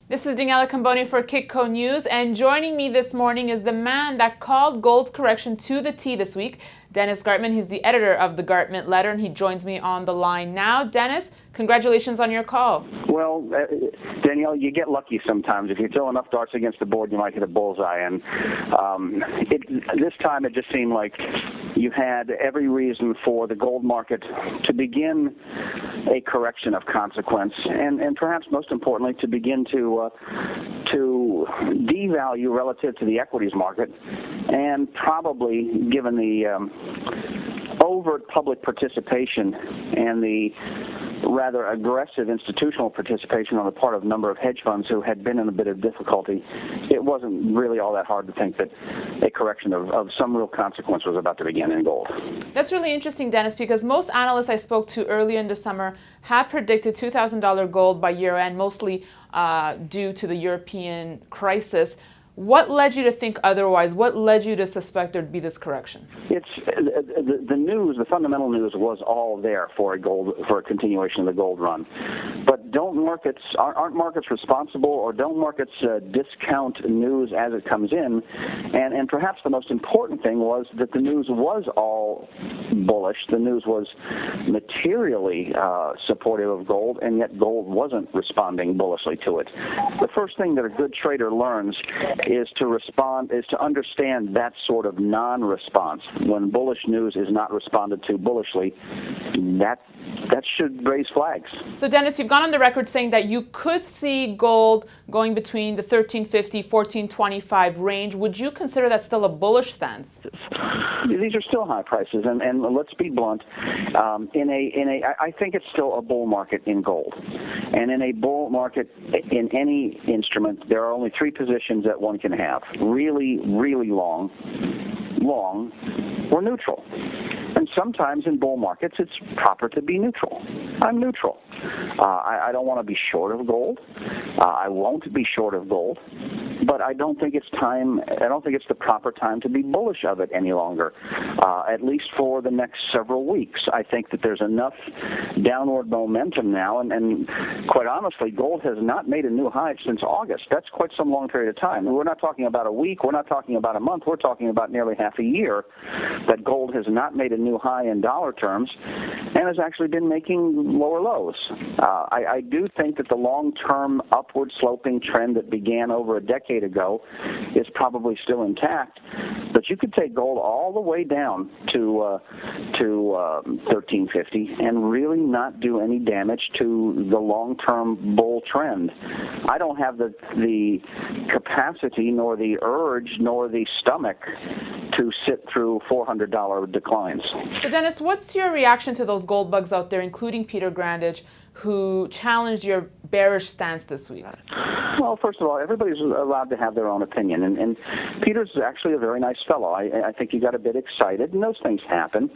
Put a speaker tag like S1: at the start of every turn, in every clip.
S1: This is Daniela Camboni for Kitco News, and joining me this morning is the man that called gold's correction to the T this week, Dennis Gartman. He's the editor of the Gartman letter, and he joins me on the line now. Dennis, congratulations on your call.
S2: Well, Danielle, you get lucky sometimes. If you throw enough darts against the board, you might hit a bullseye. And this time it just seemed like you had every reason for the gold market to begin a correction of consequence, and perhaps most importantly, to begin to devalue relative to the equities market, and probably, given the overt public participation and the rather aggressive institutional participation on the part of a number of hedge funds who had been in a bit of difficulty, it wasn't really all that hard to think that a correction of some real consequence was about to begin in gold.
S1: That's really interesting, Dennis, because most analysts I spoke to earlier in the summer had predicted $2,000 gold by year end, mostly due to the European crisis. What led you to think otherwise? What led you to suspect there'd be this correction?
S2: It's the news, the fundamental news was all there for a continuation of the gold run. But aren't markets responsible, or don't markets discount news as it comes in? And perhaps the most important thing was that the news was all bullish. The news was materially supportive of gold, and yet gold wasn't responding bullishly to it. The first thing that a good trader learns is to understand that sort of non-response. When bullish news is not responded to bullishly, that should raise flags.
S1: So Dennis, you've gone on the record saying that you could see gold going between the 1350, 1425 range. Would you consider that still a bullish stance?
S2: These are still high prices, and let's be blunt. I think it's still a bull market in gold, and in a bull market in any instrument, there are only three positions that one can have: really, really long, or neutral. And sometimes in bull markets, it's proper to be neutral. I'm neutral. I don't want to be short of gold. I won't be short of gold. But I don't think it's the proper time to be bullish of it any longer, at least for the next several weeks. I think that there's enough downward momentum now, and quite honestly, gold has not made a new high since August. That's quite some long period of time. We're not talking about a week. We're not talking about a month. We're talking about nearly half a year that gold has not made a new high in dollar terms and has actually been making lower lows. I do think that the long-term upward sloping trend that began over a decade ago is probably still intact, but you could take gold all the way down to 1350 and really not do any damage to the long-term bull trend. I don't have the capacity, nor the urge, nor the stomach to sit through $400 declines.
S1: So Dennis, what's your reaction to those gold bugs out there, including Peter Grandage, who challenged your bearish stance this week?
S2: Well, first of all, everybody's allowed to have their own opinion, and Peter's actually a very nice fellow. I think he got a bit excited, and those things happen.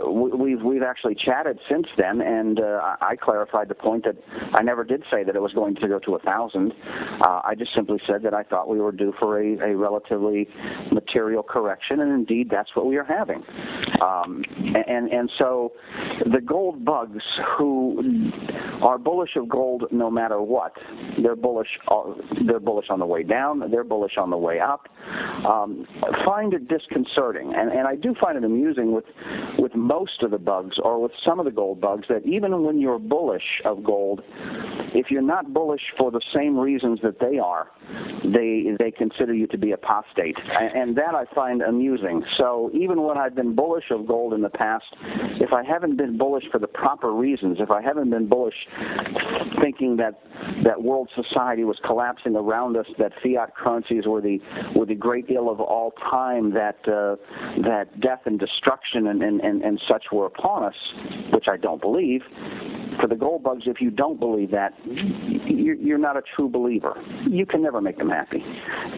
S2: We've actually chatted since then, and I clarified the point that I never did say that it was going to go to 1,000. I just simply said that I thought we were due for a relatively material correction, and indeed that's what we are having. And so the gold bugs who are bullish of gold no matter what, they're bullish on the way down, they're bullish on the way up, find it disconcerting. And I do find it amusing with most of the bugs, or with some of the gold bugs, that even when you're bullish of gold, if you're not bullish for the same reasons that they are, they consider you to be apostate. And that I find amusing. So even when I've been bullish of gold in the past, if I haven't been bullish for the proper reasons, if I haven't been bullish thinking that world society was collapsing around us, that fiat currencies were the great ill of all time, that death and destruction and such were upon us, which I don't believe. For the gold bugs, if you don't believe that, you're not a true believer. You can never make them happy.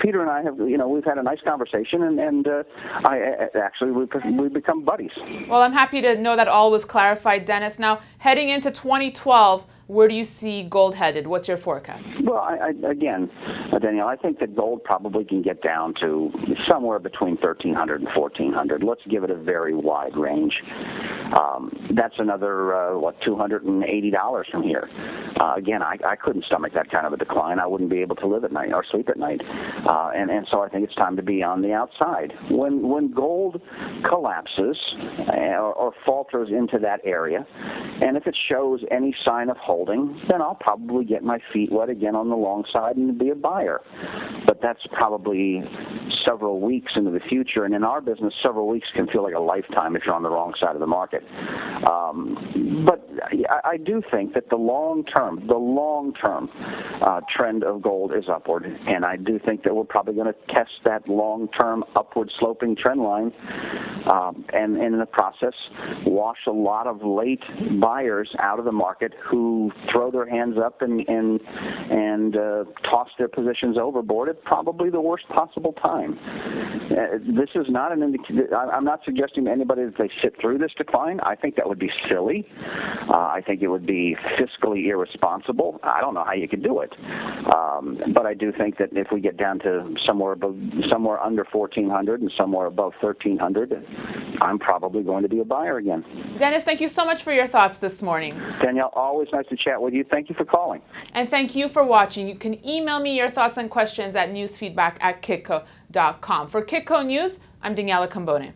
S2: Peter and I have, we've had a nice conversation, and we've become buddies.
S1: Well, I'm happy to know that all was clarified, Dennis. Now, heading into 2012, Where do you see gold headed? What's your forecast?
S2: Well, again, Danielle, I think that gold probably can get down to somewhere between 1,300 and 1,400. Let's give it a very wide range. That's another, $280 from here. Again, I couldn't stomach that kind of a decline. I wouldn't be able to live at night or sleep at night. And so I think it's time to be on the outside. When gold collapses or falters into that area, and if it shows any sign of holding, then I'll probably get my feet wet again on the long side and be a buyer. But that's probably several weeks into the future, and in our business, several weeks can feel like a lifetime if you're on the wrong side of the market. But I do think that the long-term trend of gold is upward, and I do think that we're probably going to test that long-term upward sloping trend line, and in the process, wash a lot of late buyers out of the market who throw their hands up and toss their positions overboard at probably the worst possible time. This is not an indication. I'm not suggesting to anybody that they sit through this decline. I think that would be silly. I think it would be fiscally irresponsible. I don't know how you could do it, but I do think that if we get down to somewhere under 1,400 and somewhere above 1,300, I'm probably going to be a buyer again.
S1: Dennis, thank you so much for your thoughts this morning.
S2: Danielle, always nice to chat with you. Thank you for calling.
S1: And thank you for watching. You can email me your thoughts and questions at newsfeedback@kitco.com. For Kitco News, I'm Daniela Cambone.